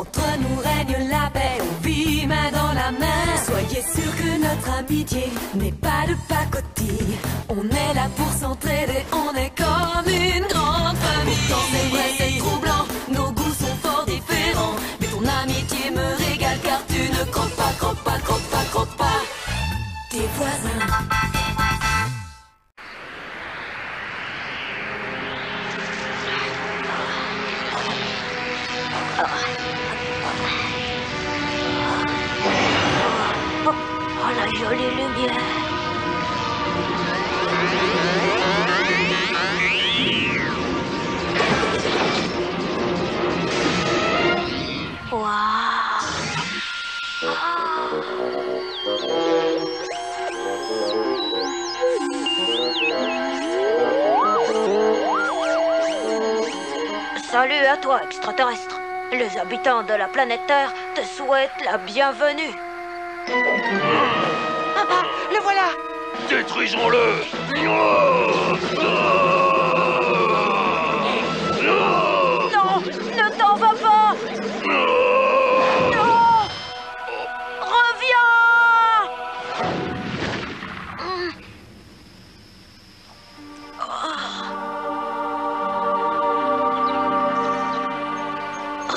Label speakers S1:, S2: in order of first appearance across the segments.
S1: Entre nous règne la paix, on vit main dans la main. Soyez sûrs que notre amitié n'est pas de pacotille. On est là pour s'entraider, on est comme une grande famille. Pourtant c'est vrai, c'est troublant, nos goûts sont fort différents. Mais ton amitié me régale car tu ne croques pas, croques pas, croques pas, croques pas tes voisins.
S2: Oh, la jolie lumière. Salut à toi, extraterrestre. Les habitants de la planète Terre te souhaitent la bienvenue.
S3: Papa, le voilà.
S4: Détruisons-le.
S2: Non, ne t'en va pas. Non, reviens.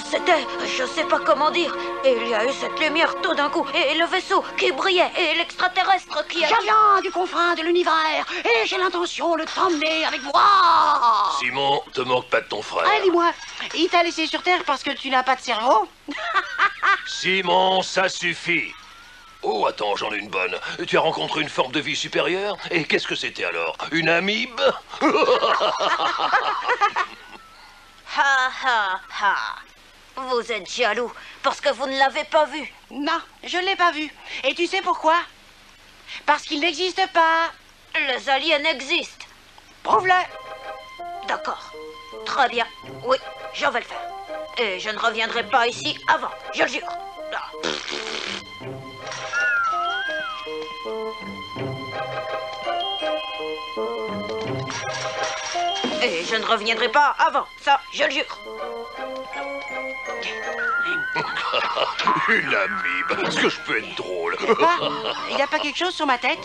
S2: C'était, je sais pas comment dire, et il y a eu cette lumière tout d'un coup, et le vaisseau qui brillait, et l'extraterrestre qui a...
S3: Je viens du confin de l'univers, et j'ai l'intention de t'emmener avec moi.
S4: Simon, te moque pas de ton frère.
S3: Ah, dis-moi, il t'a laissé sur Terre parce que tu n'as pas de cerveau?
S4: Simon, ça suffit. Oh, attends, j'en ai une bonne. Tu as rencontré une forme de vie supérieure? Et qu'est-ce que c'était alors? Une amibe?
S2: Ha ha ha. Vous êtes jaloux parce que vous ne l'avez pas vu.
S3: Non, je l'ai pas vu. Et tu sais pourquoi? Parce qu'il n'existe pas.
S2: Les aliens existent.
S3: Prouve-le.
S2: D'accord. Très bien. Oui, je vais le faire. Et je ne reviendrai pas ici avant, je le jure. Ah. Et je ne reviendrai pas avant, ça, je le jure.
S4: Une amibe. Est-ce que je peux être drôle?
S3: Quoi? Il n'y a pas quelque chose sur ma tête?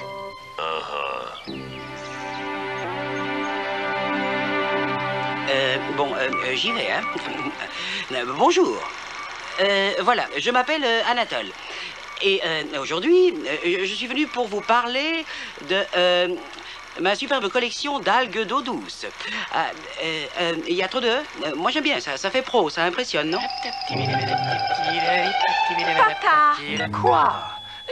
S3: J'y vais, hein. Bonjour. Voilà, je m'appelle Anatole. Et aujourd'hui, je suis venu pour vous parler de ma superbe collection d'algues d'eau douce. Il y a trop de... moi j'aime bien ça, ça fait pro, ça impressionne, non?
S2: Papa!
S5: Quoi?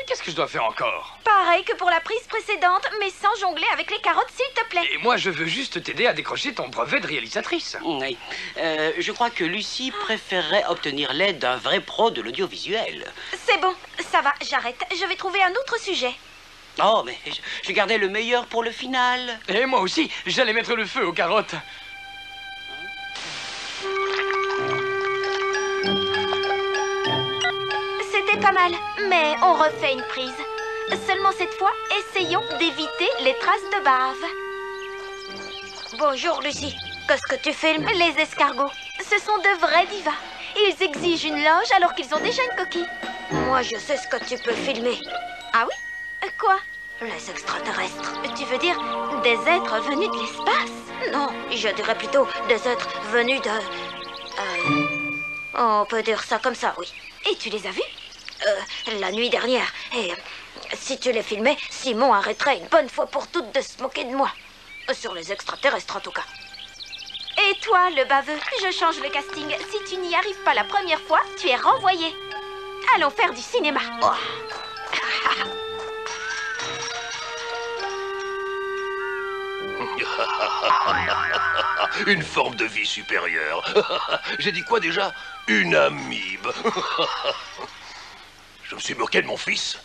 S5: Qu'est-ce que je dois faire encore?
S2: Pareil que pour la prise précédente, mais sans jongler avec les carottes, s'il te plaît.
S5: Et moi, je veux juste t'aider à décrocher ton brevet de réalisatrice.
S3: Oui. Je crois que Lucie préférerait obtenir l'aide d'un vrai pro de l'audiovisuel.
S2: C'est bon, ça va, j'arrête. Je vais trouver un autre sujet.
S3: Oh, mais je gardais le meilleur pour le final.
S5: Et moi aussi, j'allais mettre le feu aux carottes.
S2: C'était pas mal, mais on refait une prise. Seulement cette fois, essayons d'éviter les traces de bave. Bonjour, Lucie. Qu'est-ce que tu filmes? Les escargots. Ce sont de vrais divas. Ils exigent une loge alors qu'ils ont déjà une coquille. Moi, je sais ce que tu peux filmer. Ah oui? Quoi? Les extraterrestres. Tu veux dire des êtres venus de l'espace? Non, je dirais plutôt des êtres venus de... on peut dire ça comme ça, oui. Et tu les as vus? La nuit dernière. Et si tu les filmais, Simon arrêterait une bonne fois pour toutes de se moquer de moi. Sur les extraterrestres, en tout cas. Et toi, le baveux, je change le casting. Si tu n'y arrives pas la première fois, tu es renvoyé. Allons faire du cinéma. Oh.
S4: Une forme de vie supérieure. J'ai dit quoi déjà? Une amibe. Je me suis moqué de mon fils?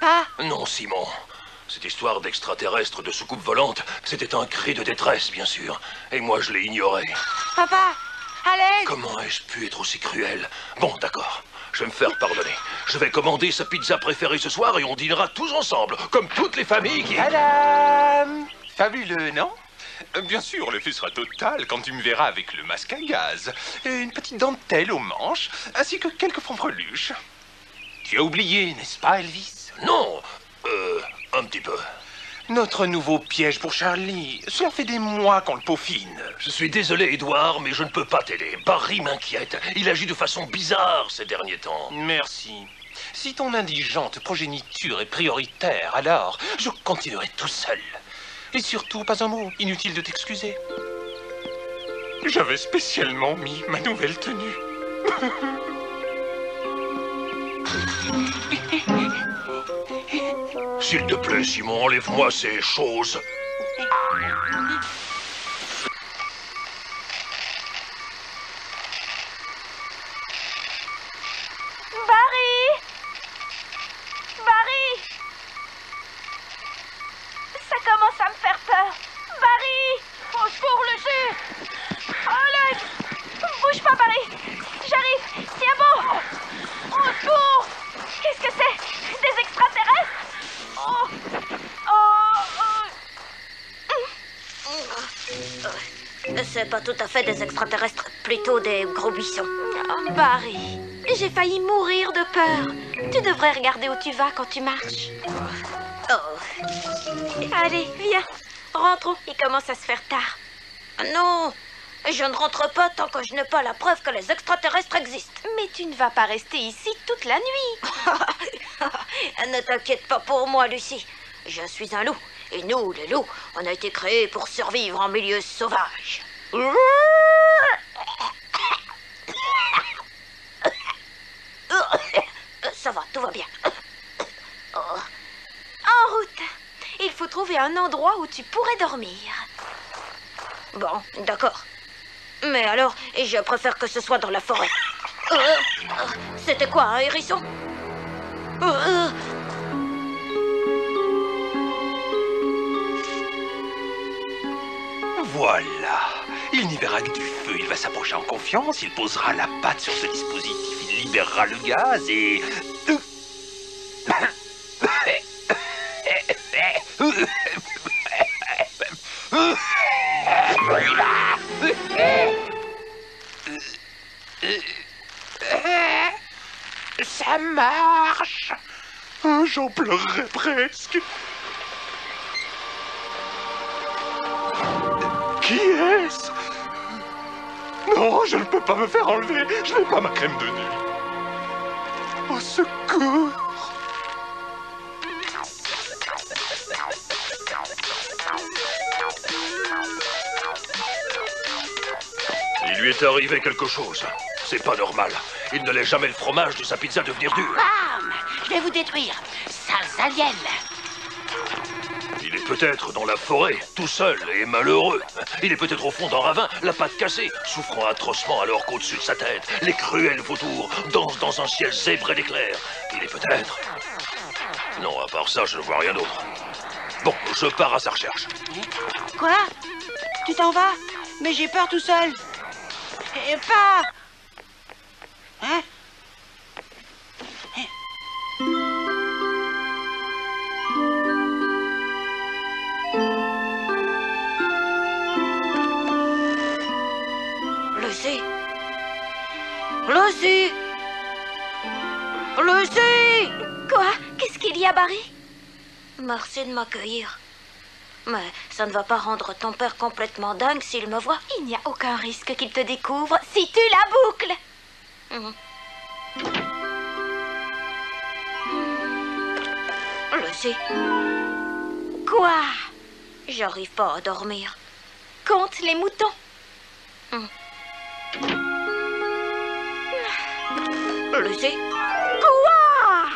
S3: Pas?
S4: Non, Simon. Cette histoire d'extraterrestre de soucoupe volante, c'était un cri de détresse, bien sûr. Et moi, je l'ai ignoré.
S3: Papa! Allez!
S4: Comment ai-je pu être aussi cruel? Bon, d'accord. Je vais me faire pardonner. Je vais commander sa pizza préférée ce soir et on dînera tous ensemble, comme toutes les familles qui...
S6: Tadam! Fabuleux, non? Bien sûr, l'effet sera total quand tu me verras avec le masque à gaz, et une petite dentelle aux manches, ainsi que quelques fanfreluches. Tu as oublié, n'est-ce pas, Elvis?
S4: Non, un petit peu.
S6: Notre nouveau piège pour Charlie. Cela fait des mois qu'on le peaufine.
S4: Je suis désolé, Edouard, mais je ne peux pas t'aider. Barry m'inquiète. Il agit de façon bizarre ces derniers temps.
S6: Merci. Si ton indigente progéniture est prioritaire, alors je continuerai tout seul. Et surtout, pas un mot. Inutile de t'excuser. J'avais spécialement mis ma nouvelle tenue.
S4: S'il te plaît, Simon, enlève-moi ces choses.
S2: Ça commence à me faire peur. Barry! Au secours, Lucy! Oh, l'aide! Bouge pas, Barry! J'arrive! Tiens bon! Au secours! Qu'est-ce que c'est? Des extraterrestres? Oh! C'est pas tout à fait des extraterrestres, plutôt des gros buissons. Oh, Barry, j'ai failli mourir de peur. Tu devrais regarder où tu vas quand tu marches. Oh. Allez, viens. Rentrons, il commence à se faire tard. Non, je ne rentre pas tant que je n'ai pas la preuve que les extraterrestres existent.
S1: Mais tu ne vas pas rester ici toute la nuit.
S2: Ne t'inquiète pas pour moi, Lucie. Je suis un loup. Et nous, les loups, on a été créés pour survivre en milieu sauvage. Ça va, tout va bien.
S1: En route. Il faut trouver un endroit où tu pourrais dormir.
S2: Bon, d'accord. Mais alors, je préfère que ce soit dans la forêt. C'était quoi, un hérisson?
S6: Voilà. Il n'y verra que du feu. Il va s'approcher en confiance. Il posera la patte sur ce dispositif. Il libérera le gaz et... Ça marche. J'en pleurerais presque. Qui est-ce? Non, je ne peux pas me faire enlever. Je n'ai pas ma crème de nuit. Au secours.
S4: Il lui est arrivé quelque chose. C'est pas normal. Il ne laisse jamais le fromage de sa pizza devenir dur.
S7: Bam! Je vais vous détruire, sales aliens!
S4: Il est peut-être dans la forêt, tout seul et malheureux. Il est peut-être au fond d'un ravin, la patte cassée, souffrant atrocement alors qu'au-dessus de sa tête, les cruels vautours dansent dans un ciel zébré d'éclairs. Il est peut-être... Non, à part ça, je ne vois rien d'autre. Bon, je pars à sa recherche.
S3: Quoi? Tu t'en vas? Mais j'ai peur tout seul. Et pas... Hein?
S2: Lucie! Lucie! Lucie!
S1: Quoi? Qu'est-ce qu'il y a, Barry?
S2: Merci de m'accueillir. Mais ça ne va pas rendre ton père complètement dingue s'il me voit.
S1: Il n'y a aucun risque qu'il te découvre si tu la boucles.
S2: Lucie,
S1: Quoi?
S2: j'arrive pas à dormir.
S1: Compte les moutons.
S2: Lucie,
S1: Quoi?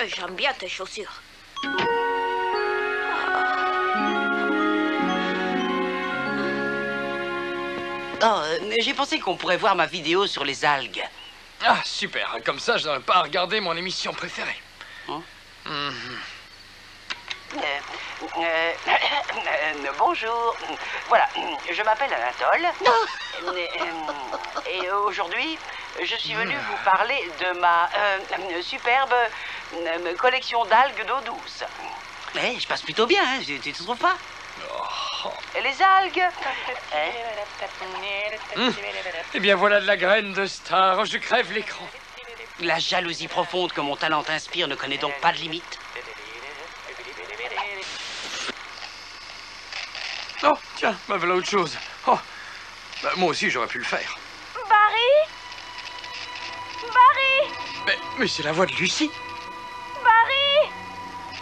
S2: j'aime bien tes chaussures.
S3: Oh, j'ai pensé qu'on pourrait voir ma vidéo sur les algues.
S5: Ah, super. Comme ça, je n'aurais pas à regarder mon émission préférée.
S3: Hein? Bonjour. Voilà, je m'appelle Anatole. Et aujourd'hui, je suis venu vous parler de ma superbe collection d'algues d'eau douce. Je passe plutôt bien, hein, tu ne trouves pas? Et les algues?
S5: Eh bien, voilà de la graine de star. Je crève l'écran.
S3: La jalousie profonde que mon talent inspire ne connaît donc pas de limite.
S5: Oh, tiens, bah voilà autre chose. Oh, bah, moi aussi, j'aurais pu le faire.
S2: Barry?
S5: Mais c'est la voix de Lucie.
S2: Barry?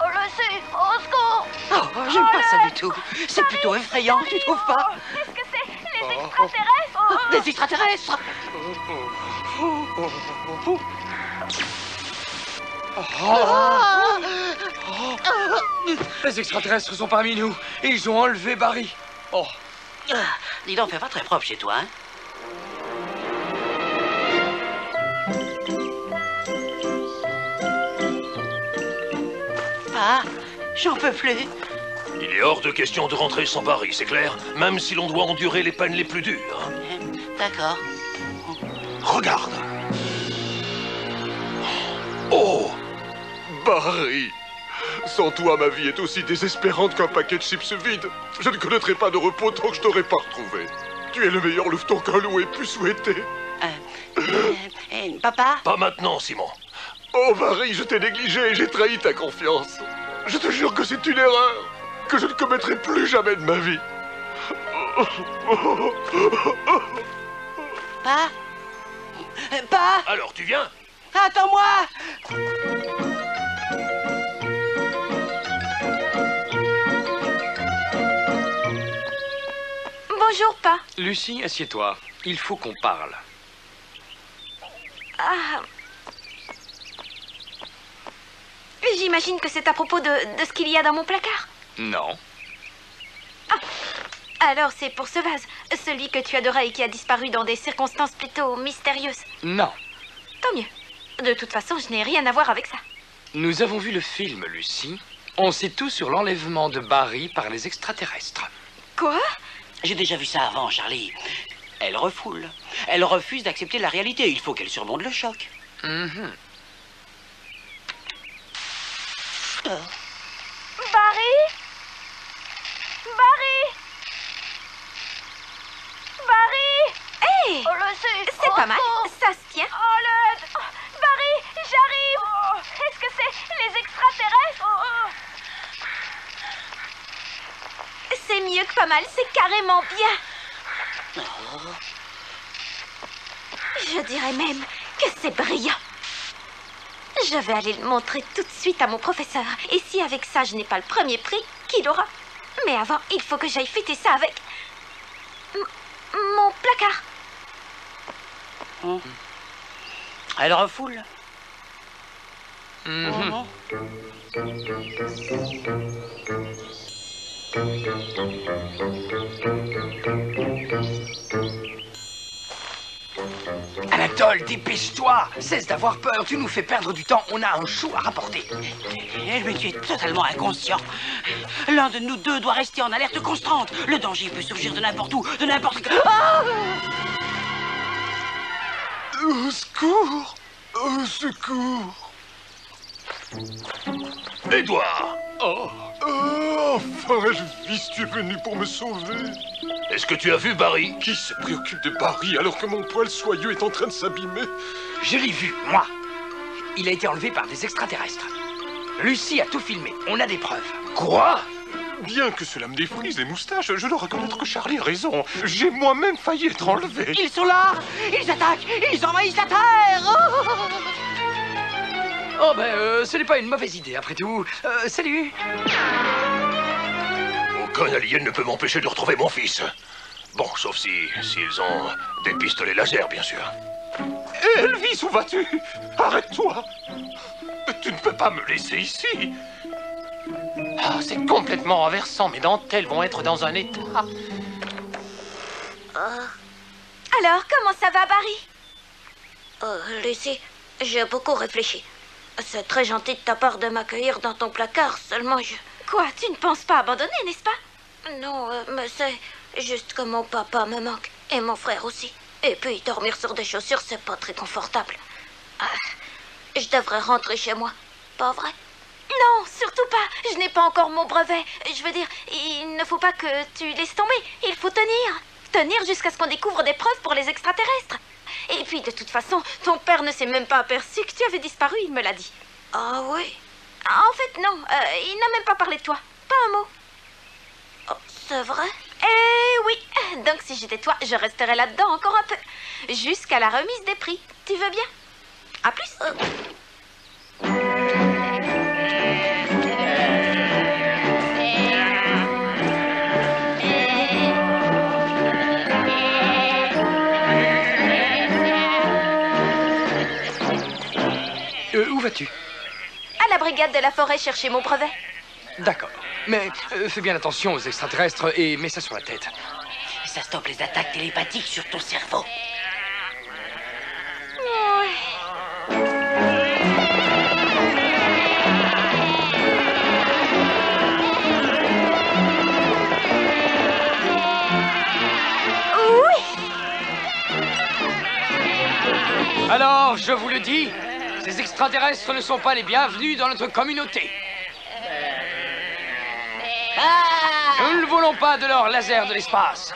S2: Oh, le sait, au secours!
S3: Oh, j'aime pas ça du tout. C'est plutôt effrayant, tu trouves pas?
S2: Qu'est-ce que c'est? Les extraterrestres?
S3: Des extraterrestres!
S5: Les extraterrestres sont parmi nous. Et ils ont enlevé Barry. Oh.
S3: Dis donc, fais pas très propre chez toi, hein? Ah, j'en peux plus.
S4: Il est hors de question de rentrer sans Barry, c'est clair? Même si l'on doit endurer les peines les plus dures.
S3: D'accord.
S4: Regarde. Oh!
S8: Barry! Sans toi, ma vie est aussi désespérante qu'un paquet de chips vide. Je ne connaîtrai pas de repos tant que je t'aurai pas retrouvé. Tu es le meilleur louveteau qu'un loup ait pu souhaiter.
S3: Papa?
S4: Pas maintenant, Simon.
S8: Oh, Barry, je t'ai négligé et j'ai trahi ta confiance. Je te jure que c'est une erreur que je ne commettrai plus jamais de ma vie.
S3: Pas? Pas?
S4: Alors, tu viens?
S3: Attends-moi!
S2: Bonjour, Pa.
S5: Lucie, assieds-toi. Il faut qu'on parle.
S2: Ah. J'imagine que c'est à propos de ce qu'il y a dans mon placard.
S5: Non.
S2: Alors c'est pour ce vase, celui que tu adorais et qui a disparu dans des circonstances plutôt mystérieuses.
S5: Non.
S2: Tant mieux. De toute façon, je n'ai rien à voir avec ça.
S5: Nous avons vu le film, Lucie. On sait tout sur l'enlèvement de Barry par les extraterrestres.
S2: Quoi?
S3: J'ai déjà vu ça avant, Charlie. Elle refoule. Elle refuse d'accepter la réalité. Il faut qu'elle surmonte le choc.
S2: Barry? Barry? Barry? Hé!
S1: Oh, le sait.
S2: C'est pas mal, ça se tient.
S1: Oh, l'aide. Barry, j'arrive. Est-ce que c'est les extraterrestres?
S2: C'est mieux que pas mal, c'est carrément bien. Je dirais même que c'est brillant. Je vais aller le montrer tout de suite à mon professeur. Et si avec ça, je n'ai pas le premier prix, qui l'aura? Mais avant, il faut que j'aille fêter ça avec... mon placard.
S3: Elle refoule.
S9: Anatole, dépêche-toi! Cesse d'avoir peur, tu nous fais perdre du temps, on a un show à rapporter.
S3: Mais tu es totalement inconscient. L'un de nous deux doit rester en alerte constante. Le danger peut surgir de n'importe où, de n'importe quand. Ah!
S8: Au secours! Au secours!
S4: Édouard!
S8: Oh, enfin, Elvis, tu es venu pour me sauver.
S4: Est-ce que tu as vu Barry?
S8: Qui se préoccupe de Barry alors que mon poil soyeux est en train de s'abîmer?
S9: Je l'ai vu, moi. Il a été enlevé par des extraterrestres. Lucie a tout filmé, on a des preuves.
S8: Quoi? Bien que cela me défrise les moustaches, je dois reconnaître que Charlie a raison. J'ai moi-même failli être enlevé.
S3: Ils sont là! Ils attaquent! Ils envahissent la Terre!
S5: Oh ben, ce n'est pas une mauvaise idée, après tout. Salut.
S4: Aucun alien ne peut m'empêcher de retrouver mon fils. Bon, sauf s'ils ont des pistolets laser, bien sûr.
S8: Elvis, où vas-tu? Arrête-toi! Tu ne peux pas me laisser ici.
S6: Ah, c'est complètement renversant. Mes dentelles vont être dans un état.
S2: Alors, comment ça va, Barry? Lucie, j'ai beaucoup réfléchi. C'est très gentil de ta part de m'accueillir dans ton placard, seulement je... Quoi, tu ne penses pas abandonner, n'est-ce pas? Non, mais c'est juste que mon papa me manque, et mon frère aussi. Et puis, dormir sur des chaussures, c'est pas très confortable. Je devrais rentrer chez moi, pas vrai? Non, surtout pas. Je n'ai pas encore mon brevet. Je veux dire, il il ne faut pas que tu laisses tomber. Il faut tenir. Tenir jusqu'à ce qu'on découvre des preuves pour les extraterrestres. Et puis, de toute façon, ton père ne s'est même pas aperçu que tu avais disparu, il me l'a dit.
S3: Ah oui?
S2: En fait, non. Il n'a même pas parlé de toi. Pas un mot.
S3: Oh, c'est vrai?
S2: Eh oui. Donc, si j'étais toi, je resterais là-dedans encore un peu. Jusqu'à la remise des prix. Tu veux bien? À plus.
S5: Où vas-tu?
S2: À la brigade de la forêt chercher mon brevet.
S5: D'accord. Mais fais bien attention aux extraterrestres et mets ça sur la tête.
S7: Ça stoppe les attaques télépathiques sur ton cerveau.
S5: Alors, je vous le dis, ces extraterrestres ne sont pas les bienvenus dans notre communauté. Nous ne voulons pas de leur laser de l'espace.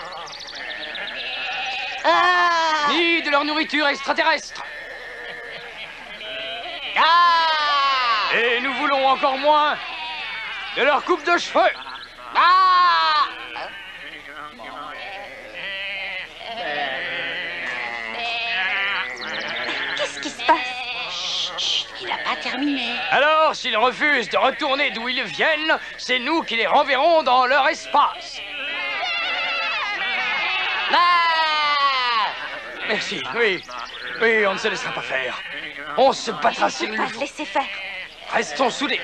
S5: Ni de leur nourriture extraterrestre. Et nous voulons encore moins de leur coupe de cheveux.
S2: Qu'est-ce qui se passe?
S7: Chut, il n'a pas terminé.
S5: Alors, s'ils refusent de retourner d'où ils viennent, c'est nous qui les renverrons dans leur espace. Merci, oui. Oui, on ne se laissera pas faire. On se battra s'il
S2: Il
S5: le
S2: faut pas
S5: faut.
S2: le laisser faire.
S5: Restons soudés.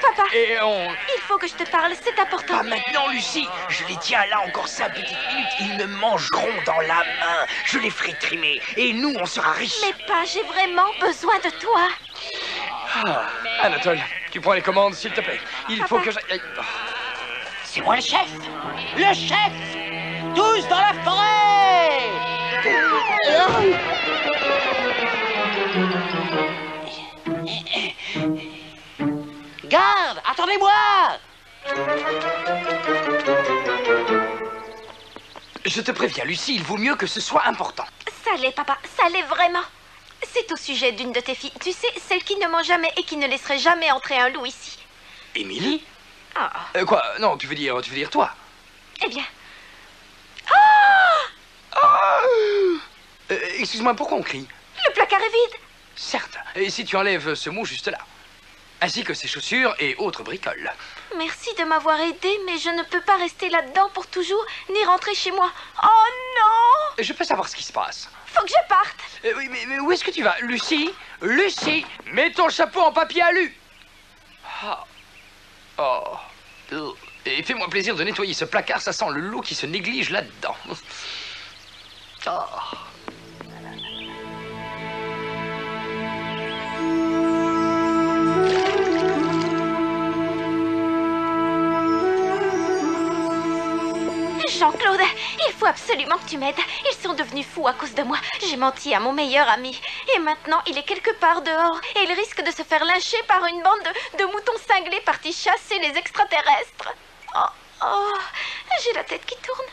S2: Papa,
S5: Et on...
S2: il faut que je te parle, c'est important.
S9: Pas maintenant, Lucie. Je les tiens là encore 5 petites minutes. Ils me mangeront dans la main. Je les ferai trimer. Et nous, on sera riches.
S2: Mais pas, j'ai vraiment besoin de toi.
S5: Anatole, tu prends les commandes, s'il te plaît. Il faut que j'aille...
S7: C'est moi le chef. Le chef. Tous dans la forêt. Garde, attendez-moi.
S5: Je te préviens, Lucie, il vaut mieux que ce soit important.
S2: Ça l'est, papa, ça l'est vraiment. C'est au sujet d'une de tes filles. Tu sais, celle qui ne ment jamais et qui ne laisserait jamais entrer un loup ici.
S5: Émilie?
S2: Ah,
S5: Quoi? Non, tu veux dire toi?
S2: eh bien...
S5: Excuse-moi, pourquoi on crie?
S2: Le placard est vide.
S5: Certes, et si tu enlèves ce mot juste là, ainsi que ses chaussures et autres bricoles.
S2: Merci de m'avoir aidé, mais je ne peux pas rester là-dedans pour toujours, ni rentrer chez moi. Oh non!
S5: Je peux savoir ce qui se passe.
S2: Faut que je parte.
S5: Oui, mais où est-ce que tu vas? Lucie? Lucie, mets ton chapeau en papier alu. Et fais-moi plaisir de nettoyer ce placard, ça sent le loup qui se néglige là-dedans.
S2: Jean-Claude, il faut absolument que tu m'aides. Ils sont devenus fous à cause de moi. J'ai menti à mon meilleur ami. Et maintenant, il est quelque part dehors. Et il risque de se faire lyncher par une bande de moutons cinglés partis chasser les extraterrestres. Oh, j'ai la tête qui tourne.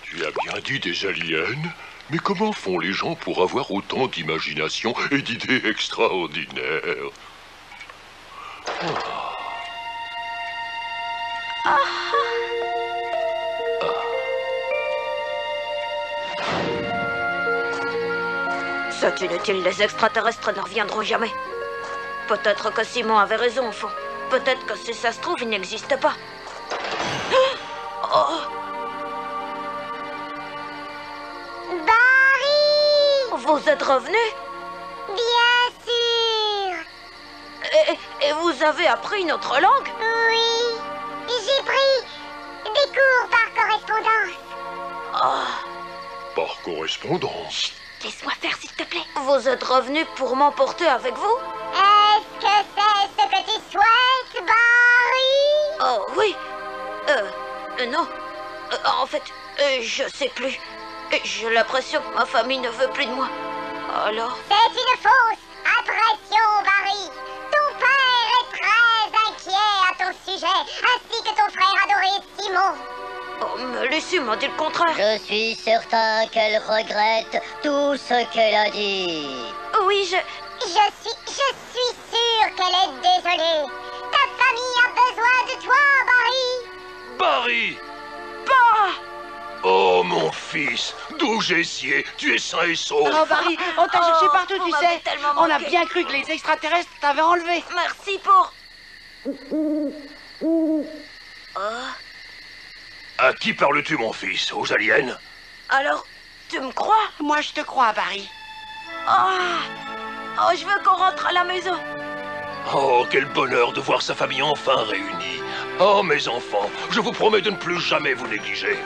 S8: Tu as bien dit des aliens? Mais comment font les gens pour avoir autant d'imagination et d'idées extraordinaires?
S2: C'est inutile, les extraterrestres ne reviendront jamais. Peut-être que Simon avait raison au fond. Peut-être que si ça se trouve, ils n'existent pas.
S10: Barry!
S2: Vous êtes revenu?
S10: Bien sûr!
S2: Et vous avez appris notre langue?
S10: Oui, j'ai pris des cours par correspondance.
S8: Par correspondance?
S2: Laisse-moi faire, s'il te plaît. Vous êtes revenu pour m'emporter avec vous?
S10: Est-ce que c'est ce que tu souhaites, Barry?
S2: Oh, oui. Non. En fait, je sais plus. J'ai l'impression que ma famille ne veut plus de moi. Alors...
S10: C'est une fausse impression, Barry. Ton père est très inquiet à ton sujet, ainsi que ton frère adoré Simon.
S2: Mais Lucie m'a dit le contraire.
S10: Je suis certain qu'elle regrette tout ce qu'elle a dit.
S2: Oui,
S10: Je suis sûre qu'elle est désolée. Ta famille a besoin de toi, Barry.
S4: Barry!
S2: Pas.
S4: Oh, mon fils, d'où j'essiais, tu es sain et sauf.
S3: Oh, Barry, on t'a cherché partout,
S2: vous
S3: tu
S2: m'avez
S3: sais.
S2: tellement
S3: On a
S2: manqué.
S3: bien cru que les extraterrestres t'avaient enlevé.
S2: Merci pour...
S4: À qui parles-tu, mon fils? Aux aliens?
S2: Alors, tu me crois?
S3: Moi, je te crois, Barry.
S2: Oh, je veux qu'on rentre à la maison.
S4: Oh, quel bonheur de voir sa famille enfin réunie. Oh, mes enfants, je vous promets de ne plus jamais vous négliger.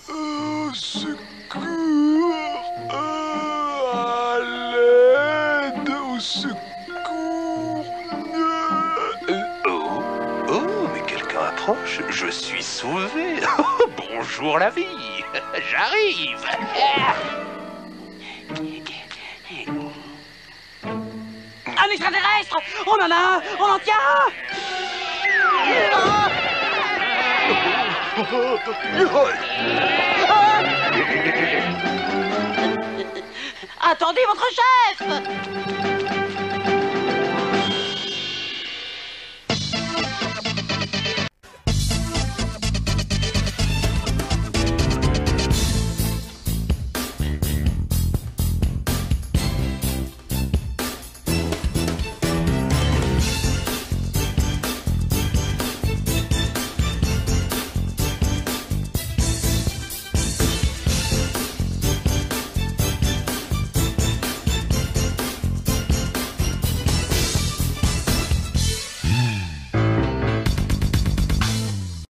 S8: Au secours! À l'aide! Au secours!
S6: Oh, mais quelqu'un approche. Je suis sauvé. Bonjour la vie. J'arrive.
S3: Un extraterrestre! On en a un! On en tient un! Attendez votre chef!